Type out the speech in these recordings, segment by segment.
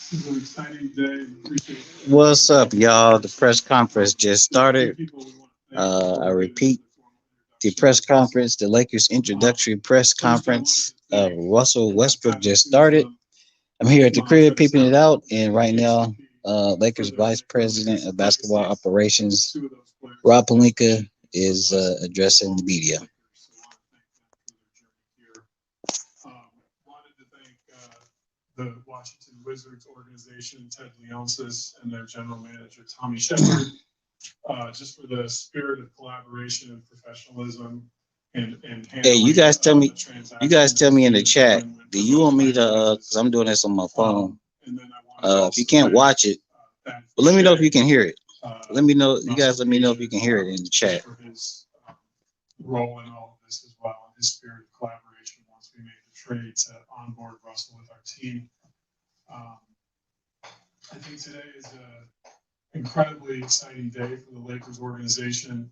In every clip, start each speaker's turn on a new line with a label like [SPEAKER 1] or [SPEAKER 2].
[SPEAKER 1] This is an exciting day. Appreciate
[SPEAKER 2] What's up, y'all? The press conference just started. I repeat, the press conference, the Lakers introductory press conference of Russell Westbrook just started. I'm here at the crib peeping it out, and right now, Lakers Vice President of Basketball Operations, Rob Pelinka, is addressing the media.
[SPEAKER 1] Wanted to thank the Washington Wizards organization, Ted Leonsis, and their general manager, Tommy Shepard, just for the spirit of collaboration and professionalism and
[SPEAKER 2] Hey,
[SPEAKER 1] handling the
[SPEAKER 2] you guys tell me in the
[SPEAKER 1] transaction
[SPEAKER 2] chat, do you want me to, because I'm doing this on my phone, if you can't watch it, but let me know if you can hear it. Let me know, you guys let me know if you can hear it in the chat.
[SPEAKER 1] for his role in all of this as well, his spirit of collaboration once we made the trade to onboard Russell with our team. Um, I think today is an incredibly exciting day for the Lakers organization.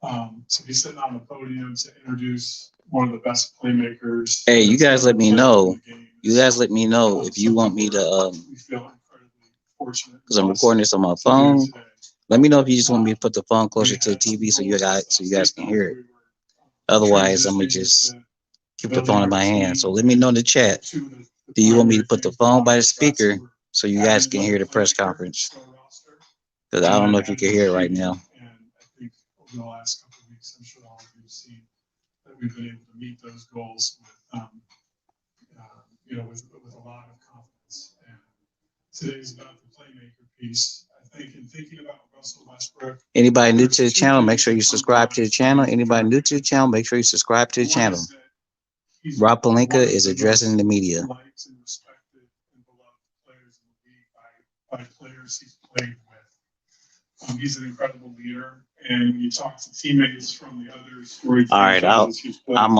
[SPEAKER 1] To be sitting on the podium to introduce one of the best playmakers.
[SPEAKER 2] Hey, you guys let me know. You guys let me know if you want
[SPEAKER 1] something
[SPEAKER 2] me to,
[SPEAKER 1] we feel incredibly fortunate.
[SPEAKER 2] because I'm recording this on my phone. Let me know if you just want me to put the phone closer to the TV so you guys can hear it. Otherwise, I'm gonna just keep the phone in my hand. So let me know in the chat. Do you want me to put the phone by the speaker so you guys can hear the press conference? Because I don't know if you can hear it right now.
[SPEAKER 1] And I think over the last couple of weeks, I'm sure all of you have seen that we've been able to meet those goals with, with a lot of confidence. And today's about the playmaker piece. I think in thinking about Russell Westbrook.
[SPEAKER 2] Anybody new to the channel, make sure you subscribe to the channel. Anybody new to the channel, make sure you subscribe to the channel. Rob Pelinka is addressing the media.
[SPEAKER 1] Liked and respected and beloved players in the league by players he's played with. He's an incredible leader, and when you talk to teammates from the other storied
[SPEAKER 2] All right,
[SPEAKER 1] franchises he's played
[SPEAKER 2] I'm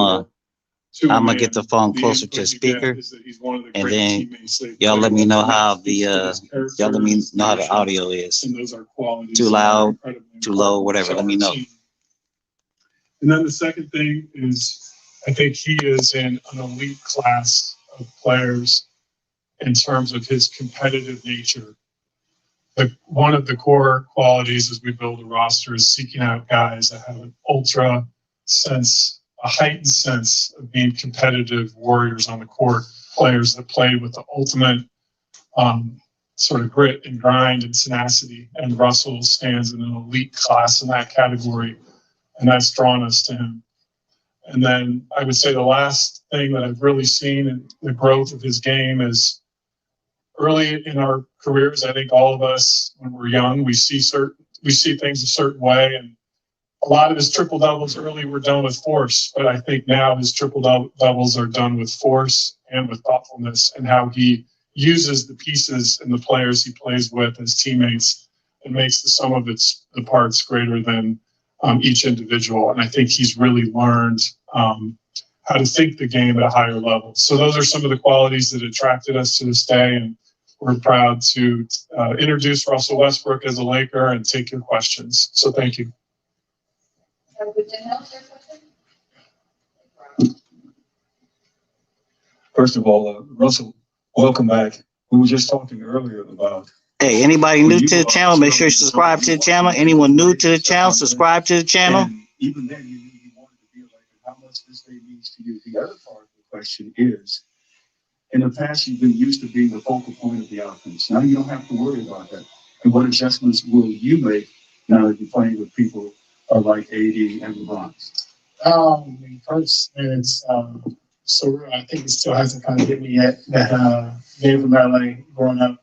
[SPEAKER 2] gonna get the phone
[SPEAKER 1] the
[SPEAKER 2] closer
[SPEAKER 1] input
[SPEAKER 2] to the
[SPEAKER 1] you get
[SPEAKER 2] speaker,
[SPEAKER 1] is that he's one of the
[SPEAKER 2] and
[SPEAKER 1] great
[SPEAKER 2] then
[SPEAKER 1] teammates they've
[SPEAKER 2] y'all
[SPEAKER 1] played
[SPEAKER 2] let me
[SPEAKER 1] with.
[SPEAKER 2] know
[SPEAKER 1] And
[SPEAKER 2] how
[SPEAKER 1] that speaks to his character
[SPEAKER 2] y'all let me
[SPEAKER 1] and his
[SPEAKER 2] know how the
[SPEAKER 1] leadership,
[SPEAKER 2] audio is.
[SPEAKER 1] and those are qualities
[SPEAKER 2] Too
[SPEAKER 1] that are
[SPEAKER 2] loud,
[SPEAKER 1] incredibly
[SPEAKER 2] too low,
[SPEAKER 1] important
[SPEAKER 2] whatever.
[SPEAKER 1] to
[SPEAKER 2] Let me
[SPEAKER 1] our
[SPEAKER 2] know.
[SPEAKER 1] team. And then the second thing is, I think he is in an elite class of players in terms of his competitive nature. One of the core qualities as we build a roster is seeking out guys that have an ultra sense, a heightened sense of being competitive warriors on the court, players that play with the ultimate sort of grit and grind and tenacity. And Russell stands in an elite class in that category, and that's drawn us to him. And then I would say the last thing that I've really seen in the growth of his game is early in our careers. I think all of us, when we're young, we see things a certain way, and a lot of his triple doubles early were done with force. But I think now his triple doubles are done with force and with thoughtfulness, and how he uses the pieces and the players he plays with as teammates and makes the sum of the parts greater than each individual. And I think he's really learned how to think the game at a higher level. So those are some of the qualities that attracted us to this day, and we're proud to introduce Russell Westbrook as a Laker and take your questions. So thank you.
[SPEAKER 3] First of all, Russell, welcome back. We were just talking earlier about.
[SPEAKER 2] Hey, anybody new to the channel, make sure you subscribe to the channel. Anyone new to the channel, subscribe to the channel.
[SPEAKER 3] And even then, you wanted to be like, how much this day means to you. The other part of the question is, in the past, you've been used to being the focal point of the offense. Now you don't have to worry about that. And what adjustments will you make now that you're playing with people like AD and LeBron?
[SPEAKER 4] First, it's so I think it still hasn't kind of hit me yet that being from LA, growing up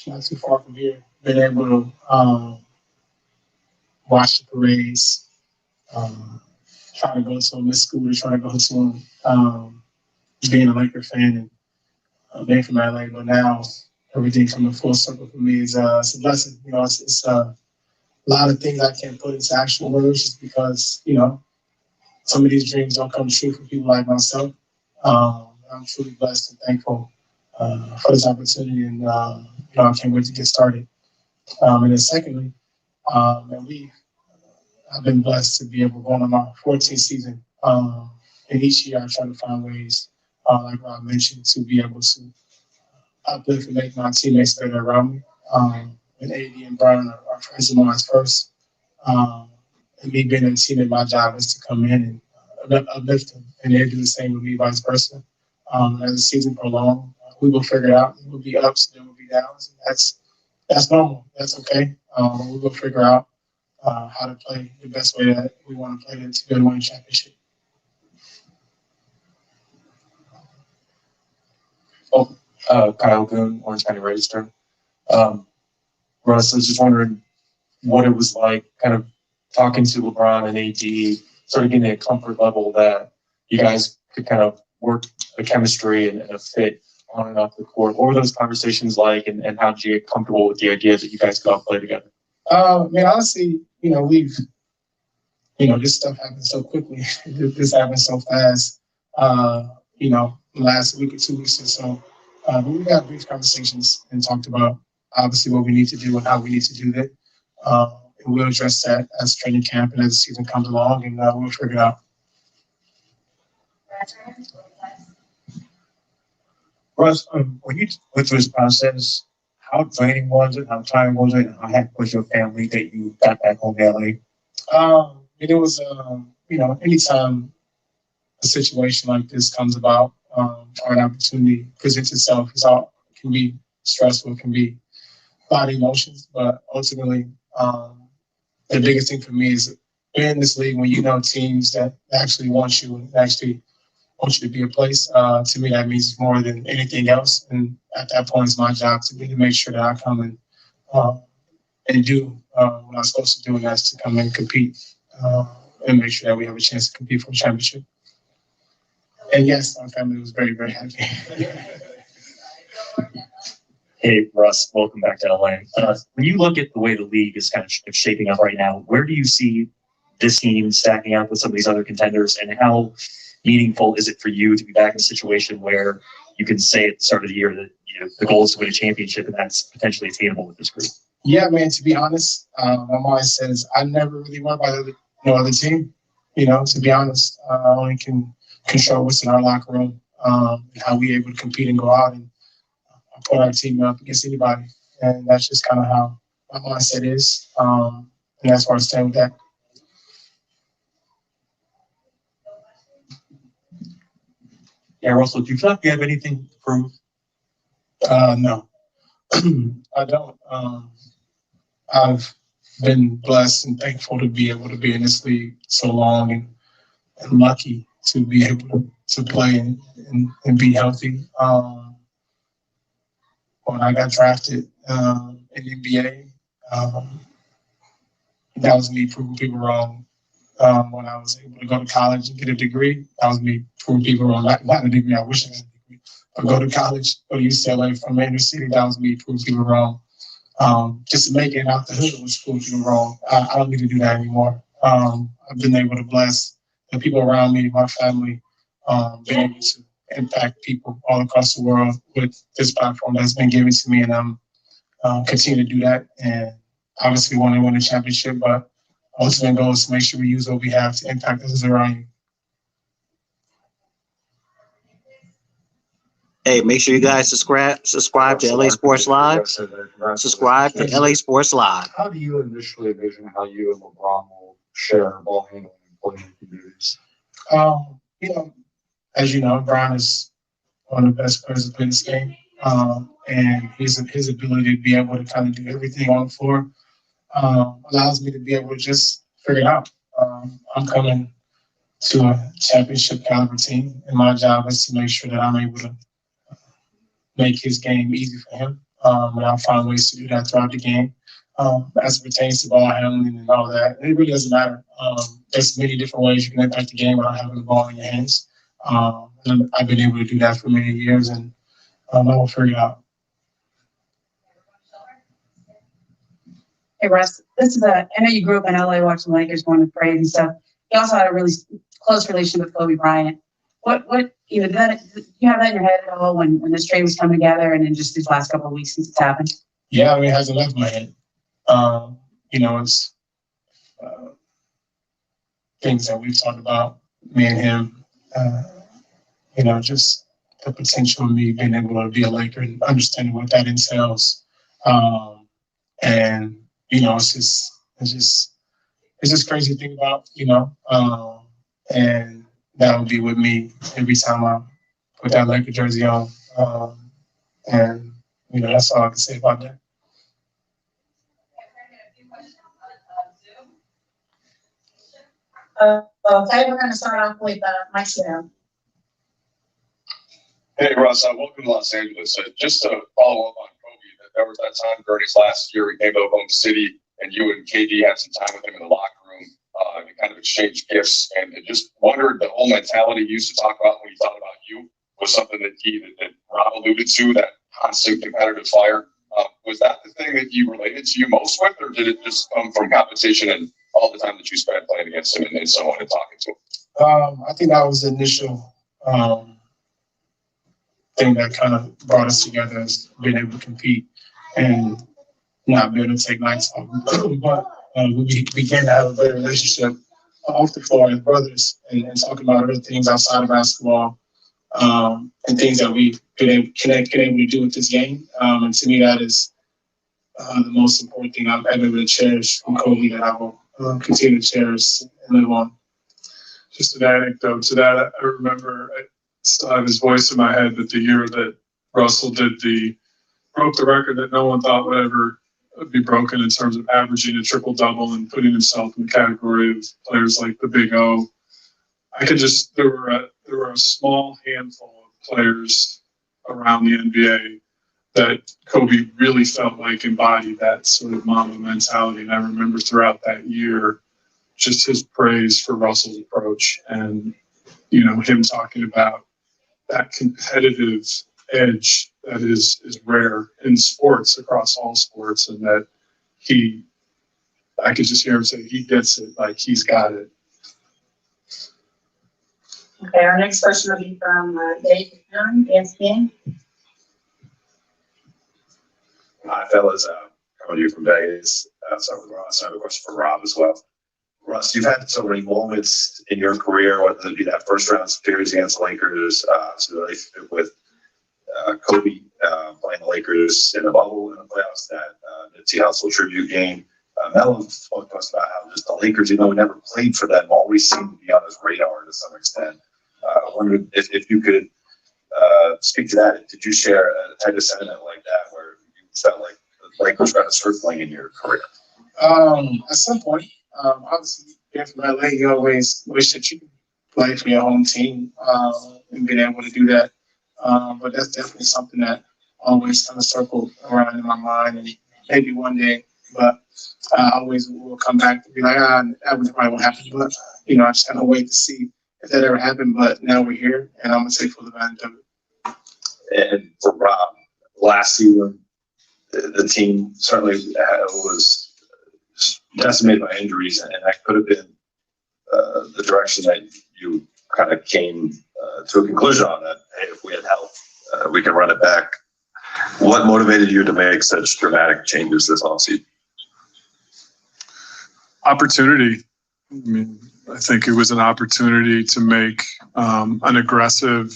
[SPEAKER 4] not too far from here, been able to watch the parades, trying to go to them this school, trying to go to them, being a Laker fan and being from LA, but now everything coming full circle for me is it's a blessing. You know, it's a lot of things I can't put into actual words just because, you know, some of these dreams don't come true for people like myself. I'm truly blessed and thankful for this opportunity, and I can't wait to get started. And then secondly, I've been blessed to be able to go on my 14th season. And each year I try to find ways, like Rob mentioned, to be able to uplift and make my teammates better around me. And AD and Brian are friends of mine first. And me being a teammate, my job is to come in and uplift them, and they do the same with me, vice versa. As the season prolongs, we will figure it out. There will be ups, there will be downs. And that's normal. That's okay. We will figure out how to play the best way that we want to play to go to win a championship.
[SPEAKER 5] Kyle Goon, Orange County Register. Russ, I was just wondering what it was like kind of talking to LeBron and AD, sort of getting a comfort level that you guys could kind of work a chemistry and a fit on and off the court. What were those conversations like, and how did you get comfortable with the idea that you guys could all play together?
[SPEAKER 4] Honestly, this stuff happens so quickly. This happens so fast. Last week or 2 weeks or so, but we got brief conversations and talked about obviously what we need to do and how we need to do that. And we'll address that as training camp and as the season comes along, and we'll figure it out.
[SPEAKER 3] Russ, when you went through this process, how draining was it? How tiring was it? And how happy was your family that you got back home to LA?
[SPEAKER 4] It was, anytime a situation like this comes about, or an opportunity presents itself, can be stressful, it can be a lot of emotions, but ultimately, the biggest thing for me is being in this league when you know teams that actually want you and actually want you to be a place. To me, that means more than anything else. And at that point, it's my job to make sure that I come and do what I'm supposed to do, and that's to come and compete and make sure that we have a chance to compete for the championship. And yes, our family was very, very happy.
[SPEAKER 6] Hey, Russ, welcome back to LA. When you look at the way the league is kind of shaping up right now, where do you see this team stacking up with some of these other contenders, and how meaningful is it for you to be back in a situation where you can say at the start of the year that the goal is to win a championship, and that's potentially attainable with this group?
[SPEAKER 4] Yeah, man, to be honest, my mind says I never really worry about no other team. To be honest, I only can control what's in our locker room, and how we able to compete and go out and put our team up against anybody. And that's just kind of how my mindset is. And that's where I stand with that.
[SPEAKER 5] Yeah, Russell, do you feel like you have anything to prove?
[SPEAKER 4] No, I don't. I've been blessed and thankful to be able to be in this league so long, and lucky to be able to play and be healthy. When I got drafted in the NBA, that was me proving people wrong. When I was able to go to college and get a degree, that was me proving people wrong. Not a degree, I wish I had a degree. But go to college, go to UCLA from inner city, that was me proving people wrong. Just to make it out the hood was proving people wrong. I don't need to do that anymore. I've been able to bless the people around me, my family, been able to impact people all across the world with this platform that's been given to me, and I'm continue to do that. And obviously want to win a championship, but ultimate goal is to make sure we use what we have to impact those around you.
[SPEAKER 2] Hey, make sure you guys subscribe to LA Sports Live. Subscribe to LA Sports Live.
[SPEAKER 7] How do you initially envision how you and LeBron will share ball handling and playing duties?
[SPEAKER 4] As you know, Brian is one of the best players to play this game. And his ability to be able to kind of do everything on the floor allows me to be able to just figure it out. I'm coming to a championship caliber team, and my job is to make sure that I'm able to make his game easy for him. And I'll find ways to do that throughout the game. As it pertains to ball handling and all that, it really doesn't matter. There's many different ways you can impact the game without having the ball in your hands. And I've been able to do that for many years, and I will figure it out.
[SPEAKER 8] Hey, Russ, I know you grew up in LA watching the Lakers going to parade and stuff. You also had a really close relationship with Kobe Bryant. What did you have that in your head at all when this trade was coming together, and then just these last couple of weeks since it's happened?
[SPEAKER 4] Yeah, it hasn't left my head. It's things that we've talked about, me and him, just the potential of me being able to be a Laker and understanding what that entails. And, you know, it's just crazy to think about, you know, and that will be with me every time I put that Laker jersey on. And, you know, that's all I can say about that.
[SPEAKER 8] Okay, we're going to start off with Mike Snow.
[SPEAKER 7] Hey, Russ, welcome to Los Angeles. Just to follow up on Kobe, there was that time during his last year, he came to Oklahoma City, and you and KD had some time with him in the locker room. You kind of exchanged gifts, and just wondered the whole mentality he used to talk about when he thought about you was something that Rob alluded to, that constant competitive fire. Was that the thing that he related to you most with, or did it just come from competition and all the time that you spent playing against him and someone and talking to him?
[SPEAKER 4] I think that was the initial thing that kind of brought us together, is being able to compete and not being able to take nights off. But we began to have a better relationship off the floor as brothers, and talking about other things outside of basketball, and things that we've been able to do with this game. And to me, that is the most important thing I've ever been able to cherish from Kobe, that I will continue to cherish and live on.
[SPEAKER 1] Just an anecdote to that, I remember, I still have his voice in my head, but the year that Russell broke the record that no one thought would ever be broken in terms of averaging a triple-double and putting himself in the category of players like the Big O. There were a small handful of players around the NBA that Kobe really felt like embodied that sort of Mamba mentality. And I remember throughout that year, just his praise for Russell's approach, and, you know, him talking about that competitive edge that is rare in sports, across all sports, and that I could just hear him say he gets it, like he's got it.
[SPEAKER 8] Okay, our next question will be from Dave Young, ESPN.
[SPEAKER 9] Hi, fellas. Coming to you from Vegas. Start with Ross. I have a question for Rob as well. Russ, you've had so many moments in your career, whether it be that first round series against the Lakers, so the relationship with Kobe playing the Lakers in the bubble in the playoffs, that Nipsey Hussle tribute game. Melo spoke to us about how just the Lakers, even though we never played for them, always seemed to be on his radar to some extent. I wondered if you could speak to that. Did you share a type of sentiment like that, where you felt like the Lakers were circling in your career?
[SPEAKER 4] At some point, obviously, being from LA, you always wish that you could play for your home team, and being able to do that. But that's definitely something that always kind of circled around in my mind, and maybe one day, but I always will come back to be like, that was probably what happened. But, you know, I just kind of wait to see if that ever happened. But now we're here, and I'm going to take full advantage of it.
[SPEAKER 9] And for Rob, last season, the team certainly was decimated by injuries, and that could have been the direction that you kind of came to a conclusion on, that, hey, if we had help, we can run it back. What motivated you to make such dramatic changes this offseason?
[SPEAKER 1] Opportunity. I mean, I think it was an opportunity to make an aggressive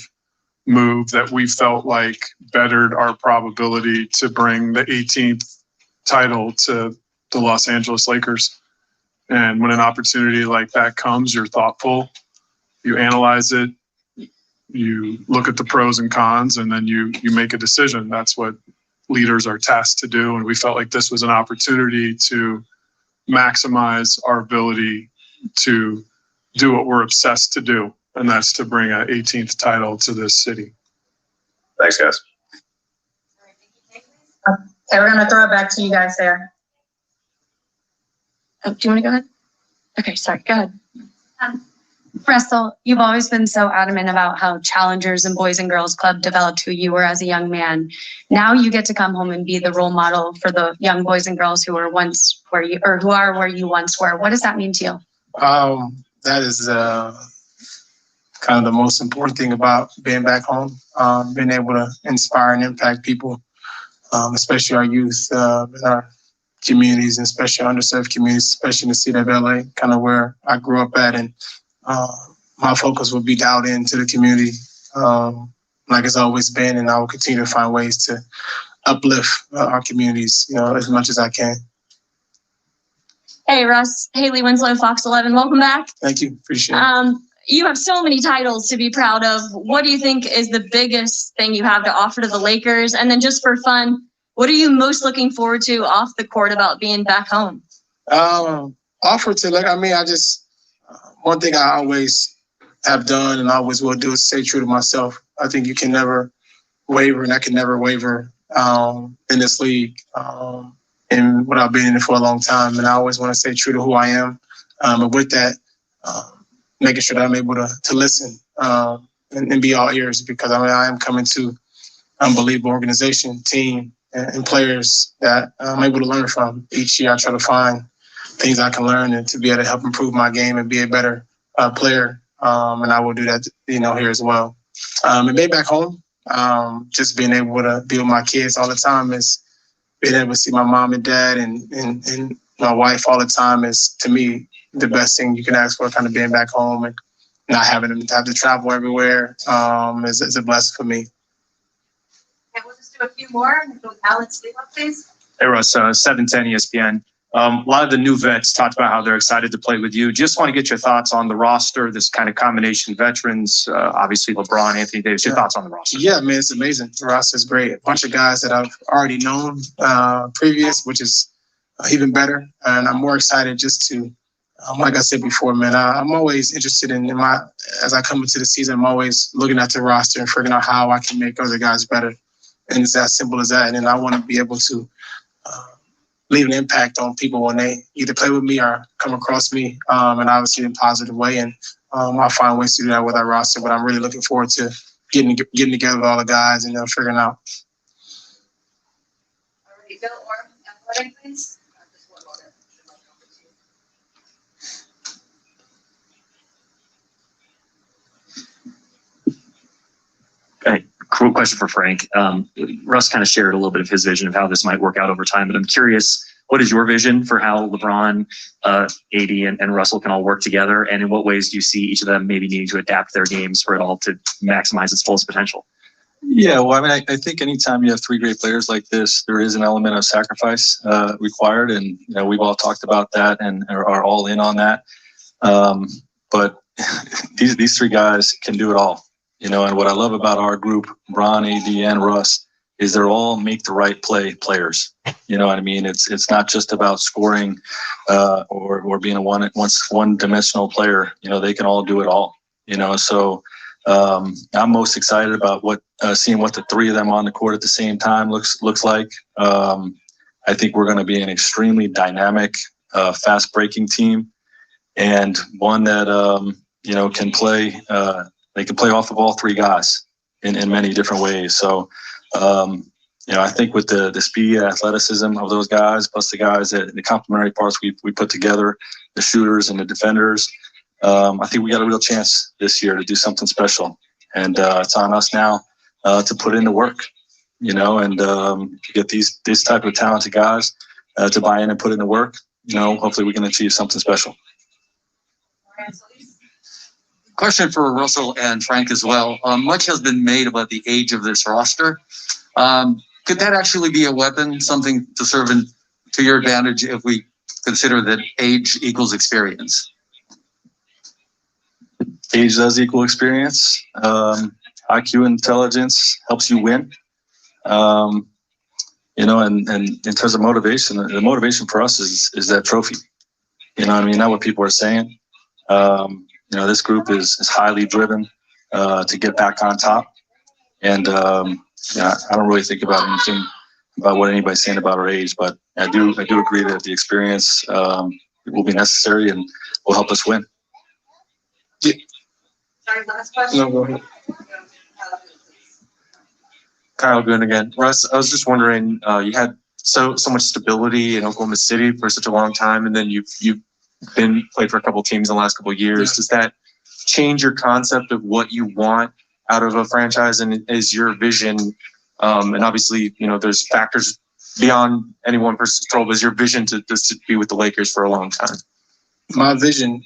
[SPEAKER 1] move that we felt like bettered our probability to bring the 18th title to the Los Angeles Lakers. And when an opportunity like that comes, you're thoughtful, you analyze it, you look at the pros and cons, and then you make a decision. That's what leaders are tasked to do. And we felt like this was an opportunity to maximize our ability to do what we're obsessed to do, and that's to bring an 18th title to this city.
[SPEAKER 9] Thanks, guys.
[SPEAKER 8] Okay, we're going to throw it back to you guys there.
[SPEAKER 10] Oh, do you want to go ahead? Okay, sorry, go ahead. Russell, you've always been so adamant about how Challengers and Boys and Girls Club developed who you were as a young man. Now you get to come home and be the role model for the young boys and girls who were once where you, or who are where you once were. What does that mean to you?
[SPEAKER 4] That is kind of the most important thing about being back home, being able to inspire and impact people, especially our youth in our communities, and especially underserved communities, especially in the city of LA, kind of where I grew up at. And my focus would be dialed into the community, like it's always been, and I will continue to find ways to uplift our communities, as much as I can.
[SPEAKER 10] Hey, Russ. Haley Winslow, Fox 11. Welcome back.
[SPEAKER 4] Thank you. Appreciate it.
[SPEAKER 10] You have so many titles to be proud of. What do you think is the biggest thing you have to offer to the Lakers? And then just for fun, what are you most looking forward to off the court about being back home?
[SPEAKER 4] Offer to, one thing I always have done and always will do is stay true to myself. I think you can never waver, and I can never waver in this league. And what I've been in it for a long time, and I always want to stay true to who I am. And with that, making sure that I'm able to listen and be all ears, because I am coming to an unbelievable organization, team, and players that I'm able to learn from. Each year I try to find things I can learn and to be able to help improve my game and be a better player. And I will do that, here as well. And being back home, just being able to be with my kids all the time, is being able to see my mom and dad and my wife all the time is, to me, the best thing you can ask for. Kind of being back home and not having them to have to travel everywhere is a blessing for me.
[SPEAKER 8] Okay, we'll just do a few more. Alex, leave up, please.
[SPEAKER 11] Hey, Russ, 710 ESPN. A lot of the new vets talked about how they're excited to play with you. Just want to get your thoughts on the roster, this kind of combination of veterans, obviously LeBron, Anthony Davis. Your thoughts on the roster?
[SPEAKER 4] Yeah, man, it's amazing. The roster is great. A bunch of guys that I've already known previous, which is even better. And I'm more excited just to, like I said before, man, I'm always interested as I come into the season, I'm always looking at the roster and figuring out how I can make other guys better. And it's as simple as that. And then I want to be able to leave an impact on people when they either play with me or come across me, and obviously in a positive way. And I'll find ways to do that with our roster. But I'm really looking forward to getting together with all the guys and figuring out.
[SPEAKER 8] All right, Bill or athletic, please.
[SPEAKER 6] Okay, cool question for Frank. Russ kind of shared a little bit of his vision of how this might work out over time, but I'm curious, what is your vision for how LeBron, AD, and Russell can all work together? And in what ways do you see each of them maybe needing to adapt their games for it all to maximize its fullest potential?
[SPEAKER 12] Yeah, well, I think anytime you have three great players like this, there is an element of sacrifice required. And, we've all talked about that and are all in on that. But these three guys can do it all. And what I love about our group, Bron, AD, and Russ, is they're all make the right play players. You know what I mean? It's not just about scoring or being a one-dimensional player. They can all do it all. So I'm most excited about seeing what the three of them on the court at the same time looks like. I think we're going to be an extremely dynamic, fast-breaking team, and one that can play. They can play off of all three guys in many different ways. So, I think with the speed and athleticism of those guys, plus the guys the complementary parts we put together, the shooters and the defenders, I think we got a real chance this year to do something special. And it's on us now to put in the work, and to get these type of talented guys to buy in and put in the work. Hopefully we can achieve something special.
[SPEAKER 13] Question for Russell and Frank as well. Much has been made about the age of this roster. Could that actually be a weapon, something to serve to your advantage if we consider that age equals experience?
[SPEAKER 12] Age does equal experience. IQ intelligence helps you win. And in terms of motivation, the motivation for us is that trophy. Not what people are saying. This group is highly driven to get back on top. And I don't really think about anything about what anybody's saying about our age, but I do agree that the experience will be necessary and will help us win.
[SPEAKER 8] Sorry, last question.
[SPEAKER 4] No, go ahead.
[SPEAKER 5] Kyle Goon again. Russ, I was just wondering, you had so much stability in Oklahoma City for such a long time, and then you've played for a couple teams in the last couple of years. Yeah. Does that change your concept of what you want out of a franchise, and is your vision, and obviously, there's factors beyond any one person's control, but is your vision to be with the Lakers for a long time?
[SPEAKER 4] My vision,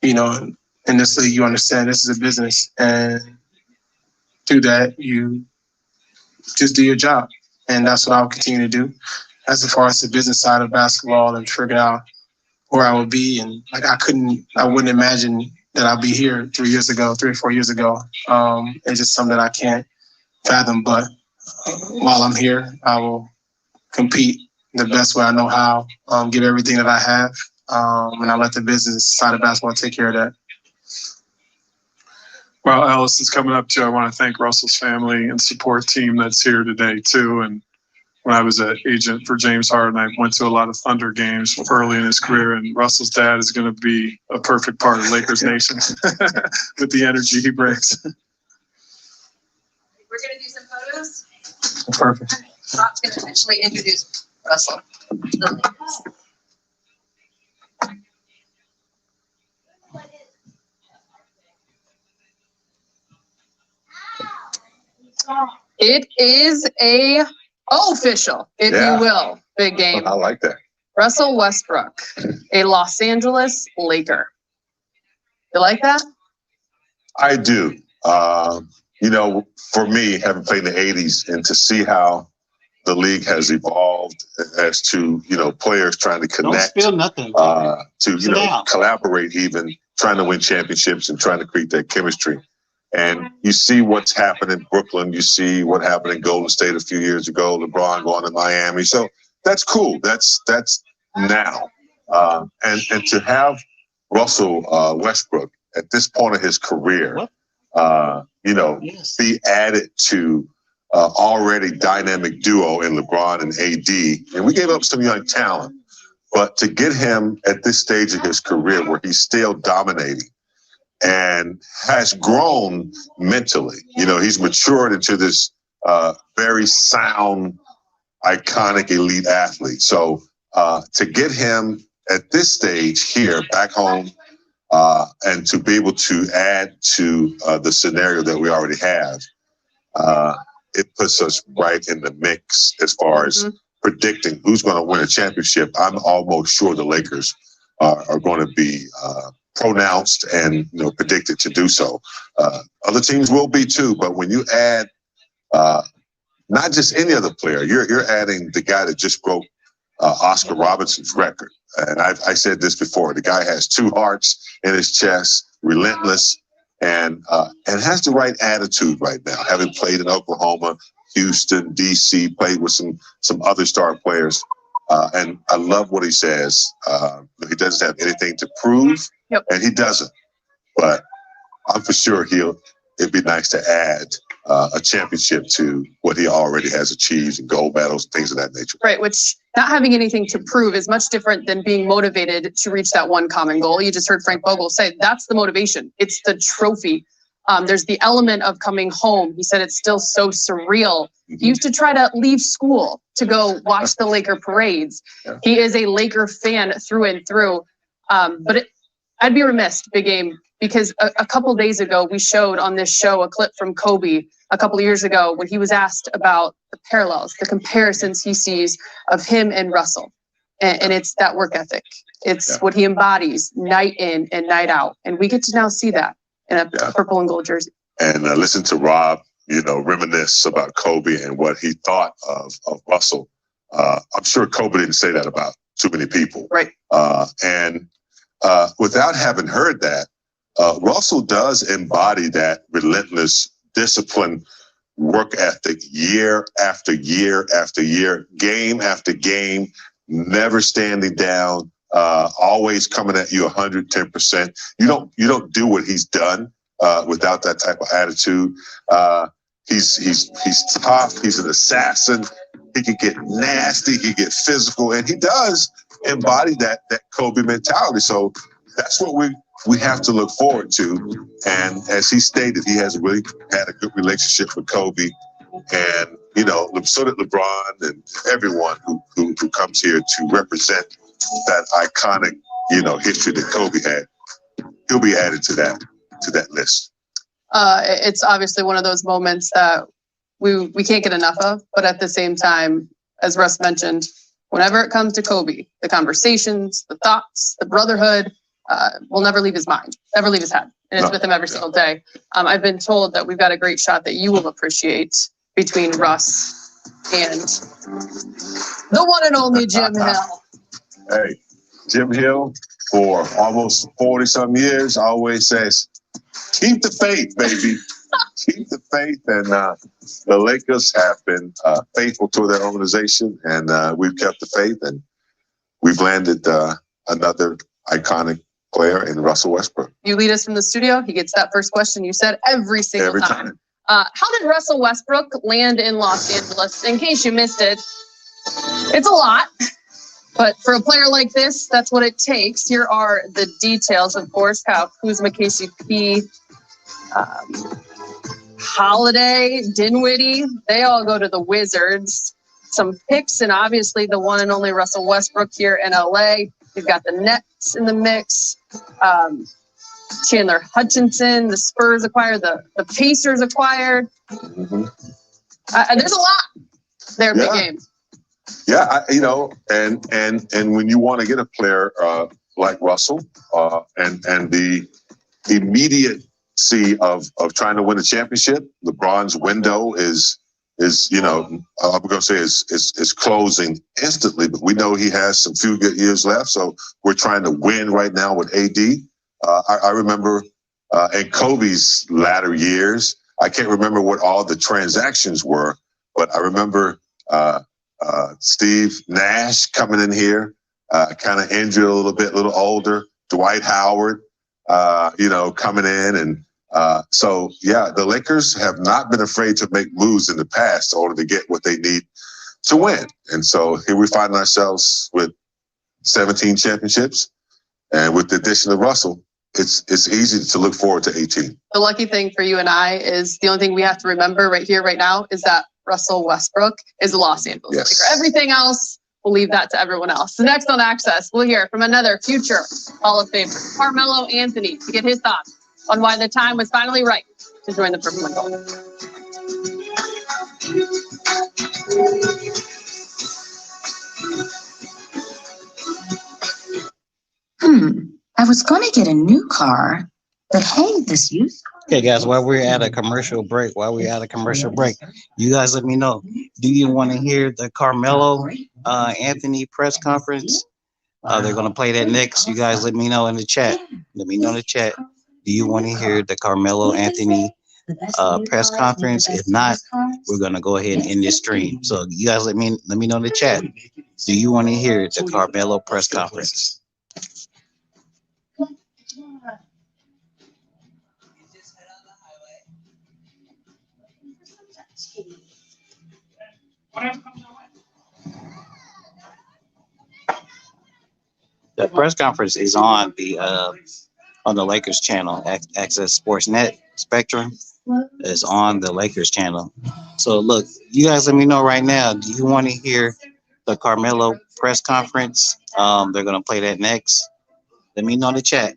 [SPEAKER 4] in this league, you understand this is a business, and
[SPEAKER 14] through that, you just do your job. And that's what I'll continue to do. As far as the business side of basketball and figuring out where I would be. And like, I wouldn't imagine that I'll be here 3 or 4 years ago. It's just something that I can't fathom. But while I'm here, I will compete the best way I know how, give everything that I have. And I'll let the business side of basketball take care of that.
[SPEAKER 1] Well, Alice is coming up too. I want to thank Russell's family and support team that's here today too. And when I was an agent for James Harden, I went to a lot of Thunder games early in his career, and Russell's dad is going to be a perfect part of Lakers Nation with the energy he brings.
[SPEAKER 8] We're going to do some photos.
[SPEAKER 14] Perfect.
[SPEAKER 8] Rob's going to officially introduce Russell. It is a official, if you will, big game.
[SPEAKER 9] I like that.
[SPEAKER 8] Russell Westbrook, a Los Angeles Laker. You like that?
[SPEAKER 9] I do. You know, for me, having played in the 80s and to see how the league has evolved as to, you know, players trying to connect,
[SPEAKER 15] Don't spill nothing.
[SPEAKER 9] to, you know, collaborate, even trying to win championships and trying to create that chemistry. And you see what's happened in Brooklyn. You see what happened in Golden State a few years ago, LeBron going to Miami. So that's cool. That's now. And to have Russell Westbrook at this point of his career, you know, be added to already dynamic duo in LeBron and AD. And we gave up some young talent, but to get him at this stage of his career where he's still dominating and has grown mentally, you know, he's matured into this very sound, iconic elite athlete. So to get him at this stage here back home, and to be able to add to the scenario that we already have, it puts us right in the mix as far as predicting who's going to win a championship. I'm almost sure the Lakers are going to be pronounced and, you know, predicted to do so. Other teams will be too, but when you add not just any other player, you're adding the guy that just broke Oscar Robertson's record. And I said this before, the guy has 2 hearts in his chest, relentless, and has the right attitude right now, having played in Oklahoma, Houston, DC, played with some other star players. And I love what he says. He doesn't have anything to prove, and he doesn't. But I'm for sure it'd be nice to add a championship to what he already has achieved, and gold medals, things of that nature.
[SPEAKER 8] Right, which not having anything to prove is much different than being motivated to reach that one common goal. You just heard Frank Vogel say that's the motivation. It's the trophy. There's the element of coming home. He said it's still so surreal. He used to try to leave school to go watch the Laker parades. He is a Laker fan through and through. But I'd be remiss, Big Game, because a couple days ago, we showed on this show a clip from Kobe a couple of years ago when he was asked about the parallels, the comparisons he sees of him and Russell. And it's that work ethic. It's what he embodies night in and night out. And we get to now see that in a purple and gold jersey.
[SPEAKER 9] And listen to Rob, you know, reminisce about Kobe and what he thought of Russell. I'm sure Kobe didn't say that about too many people.
[SPEAKER 8] Right.
[SPEAKER 9] And without having heard that, Russell does embody that relentless discipline, work ethic, year after year after year, game after game, never standing down, always coming at you 110%. You don't do what he's done without that type of attitude. He's tough. He's an assassin. He can get nasty. He can get physical, and he does embody that Kobe mentality. So that's what we have to look forward to. And as he stated, he has really had a good relationship with Kobe, and you know, so did LeBron and everyone who comes here to represent that iconic, you know, history that Kobe had. He'll be added to that list.
[SPEAKER 8] It's obviously one of those moments that we can't get enough of, but at the same time, as Russ mentioned, whenever it comes to Kobe, the conversations, the thoughts, the brotherhood,
[SPEAKER 15] will never leave his mind, never leave his head. And it's with him every single day. I've been told that we've got a great shot that you will appreciate between Russ and the one and only Jim Hill.
[SPEAKER 16] Hey, Jim Hill, for almost 40 some years, always says, keep the faith, baby. Keep the faith. And the Lakers have been faithful to their organization, and we've kept the faith, and we've landed another iconic player in Russell Westbrook.
[SPEAKER 15] You lead us from the studio. He gets that first question you said every single time. How did Russell Westbrook land in Los Angeles? In case you missed it, it's a lot. But for a player like this, that's what it takes. Here are the details, of course. Kyle Kuzma, KCP, Holiday, Dinwiddie, they all go to the Wizards. Some picks, and obviously the one and only Russell Westbrook here in LA. You've got the Nets in the mix. Chandler Hutchinson, the Spurs acquired, the Pacers acquired. There's a lot there, big game.
[SPEAKER 16] Yeah, and when you want to get a player like Russell, and the immediacy of trying to win a championship, LeBron's window is I'm going to say is closing instantly, but we know he has some few good years left, so we're trying to win right now with AD. I remember in Kobe's latter years, I can't remember what all the transactions were, but I remember Steve Nash coming in here, kind of injured a little older. Dwight Howard, coming in. And so, yeah, the Lakers have not been afraid to make moves in the past in order to get what they need to win. And so here we find ourselves with 17 championships. And with the addition of Russell, it's easy to look forward to 18.
[SPEAKER 15] The lucky thing for you and I is the only thing we have to remember right here, right now, is that Russell Westbrook is a Los Angeles Laker. Everything else, we'll leave that to everyone else. So next on Access, we'll hear from another future Hall of Famer, Carmelo Anthony, to get his thoughts on why the time was finally right to join the Purple and
[SPEAKER 17] Gold. I was going to get a new car, but hey, this used car.
[SPEAKER 2] Okay, guys, while we're at a commercial break, you guys let me know. Do you want to hear the Carmelo Anthony press conference? They're going to play that next. You guys let me know in the chat. Let me know in the chat. Do you want to hear the Carmelo Anthony press conference? If not, we're going to go ahead and end this stream. So you guys let me know in the chat. Do you want to hear the Carmelo press conference? The press conference is on the Lakers channel. Access Sports Net Spectrum is on the Lakers channel. So look, you guys let me know right now. Do you want to hear the Carmelo press conference? They're gonna play that next. Let me know in the chat.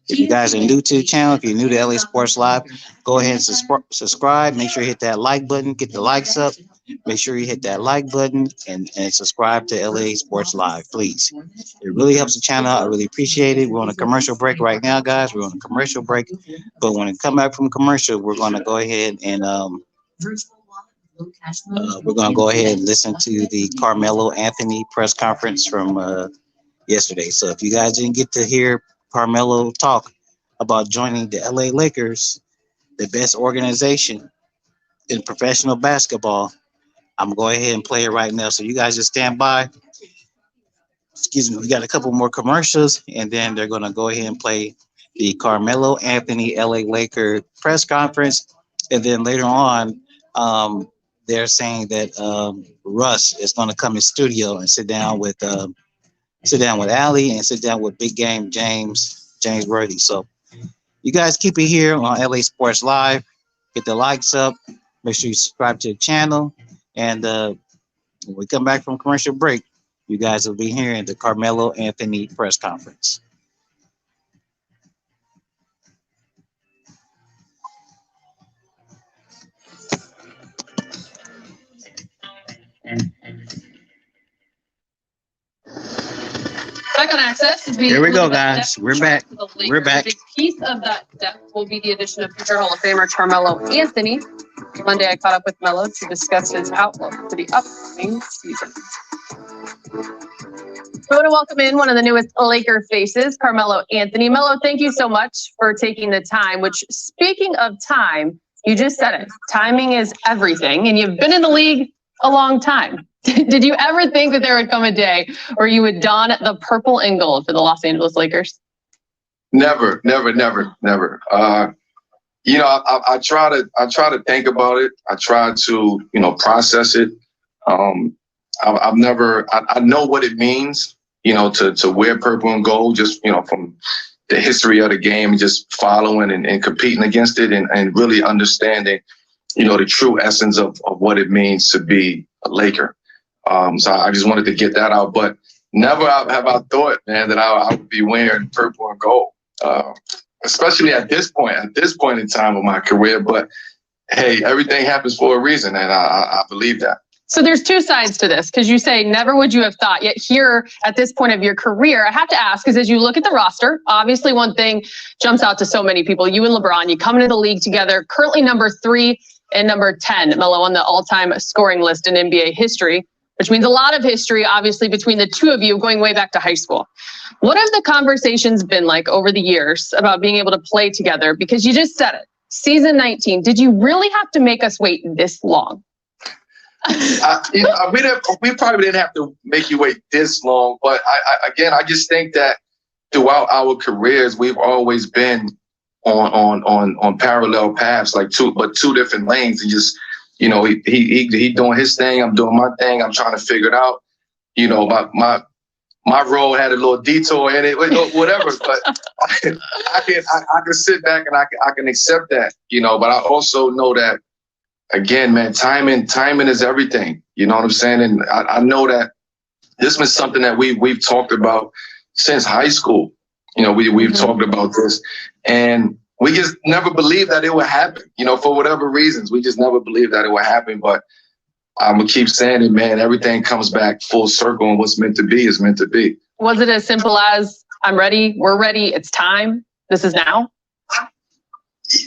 [SPEAKER 2] If you guys are new to the channel, if you're new to LA Sports Live, go ahead and subscribe. Make sure you hit that like button, get the likes up. Make sure you hit that like button and subscribe to LA Sports Live, please. It really helps the channel. I really appreciate it. We're on a commercial break right now, guys. We're on a commercial break. But when we come back from commercial, we're going to go ahead and listen to the Carmelo Anthony press conference from yesterday. So if you guys didn't get to hear Carmelo talk about joining the LA Lakers, the best organization in professional basketball, I'm going ahead and play it right now. So you guys just stand by. Excuse me, we got a couple more commercials, and then they're going to go ahead and play the Carmelo Anthony LA Laker press conference. And then later on, they're saying that Russ is going to come in studio and sit down with Ali and sit down with Big Game James Worthy. So you guys keep it here on LA Sports Live. Get the likes up. Make sure you subscribe to the channel. And when we come back from commercial break, you guys will be hearing the Carmelo Anthony press conference.
[SPEAKER 15] Back on Access is being.
[SPEAKER 2] Here we go, guys. We're back. We're back.
[SPEAKER 15] A big piece of that depth will be the addition of future Hall of Famer Carmelo Anthony. Monday, I caught up with Melo to discuss his outlook for the upcoming season. I want to welcome in one of the newest Laker faces, Carmelo Anthony. Melo, thank you so much for taking the time, which, speaking of time, you just said it. Timing is everything, and you've been in the league a long time. Did you ever think that there would come a day where you would don the purple and gold for the Los Angeles Lakers?
[SPEAKER 7] Never. You know, I try to think about it. I try to, you know, process it. I've never, I know what it means, you know, to wear purple and gold, just, you know, from the history of the game, just following and competing against it and really understanding, you know, the true essence of what it means to be a Laker. So I just wanted to get that out, but never have I thought, man, that I would be wearing purple and gold, especially at this point in time of my career. But hey, everything happens for a reason, and I believe that.
[SPEAKER 15] So there's two sides to this, because you say never would you have thought, yet here at this point of your career, I have to ask, because as you look at the roster, obviously one thing jumps out to so many people. You and LeBron, you come into the league together, currently number 3 and number 10, Melo, on the all-time scoring list in NBA history, which means a lot of history, obviously, between the two of you going way back to high school. What have the conversations been like over the years about being able to play together? Because you just said it, season 19, did you really have to make us wait this long?
[SPEAKER 7] You know, we probably didn't have to make you wait this long, but I just think that throughout our careers, we've always been on parallel paths, like two different lanes, and just, you know, he doing his thing, I'm doing my thing, I'm trying to figure it out. You know, my role had a little detour in it, whatever. But I can sit back and I can accept that, you know. But I also know that, again, man, timing is everything. You know what I'm saying? And I know that this was something that we've talked about since high school. You know, we've talked about this, and we just never believed that it would happen. You know, for whatever reasons, we just never believed that it would happen. But I'm gonna keep saying it, man. Everything comes back full circle, and what's meant to be is meant to be.
[SPEAKER 15] Was it as simple as I'm ready, we're ready, it's time, this is now?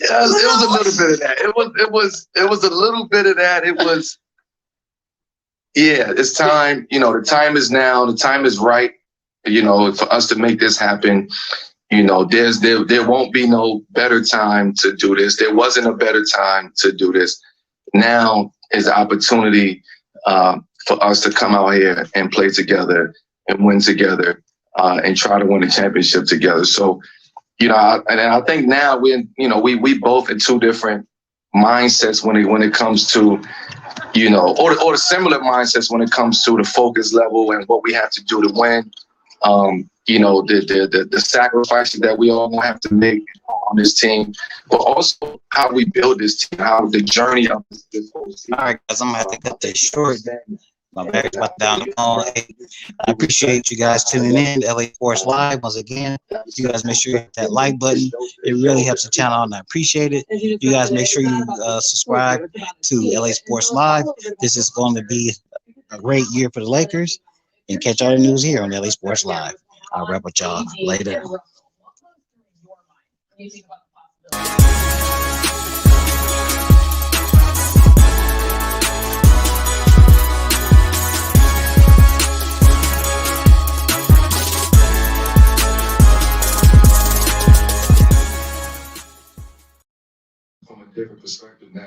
[SPEAKER 7] Yeah, it was a little bit of that. It was a little bit of that. It was, yeah, it's time. You know, the time is now. The time is right. You know, for us to make this happen. You know, there won't be no better time to do this. There wasn't a better time to do this. Now is the opportunity for us to come out here and play together and win together and try to win a championship together. So, you know, I think now we both in two different mindsets when it comes to, you know, or the similar mindsets when it comes to the focus level and what we have to do to win. You know, the sacrifices that we all have to make on this team, but also how we build this team, how the journey of this whole team.
[SPEAKER 2] All right, guys, I'm gonna have to cut this short. My bag's about down the phone. Hey, I appreciate you guys tuning in to LA Sports Live once again. You guys make sure you hit that like button. It really helps the channel, and I appreciate it. You guys make sure you subscribe to LA Sports Live. This is going to be a great year for the Lakers. And catch all the news here on LA Sports Live. I'll wrap with y'all later.
[SPEAKER 7] From a different perspective now.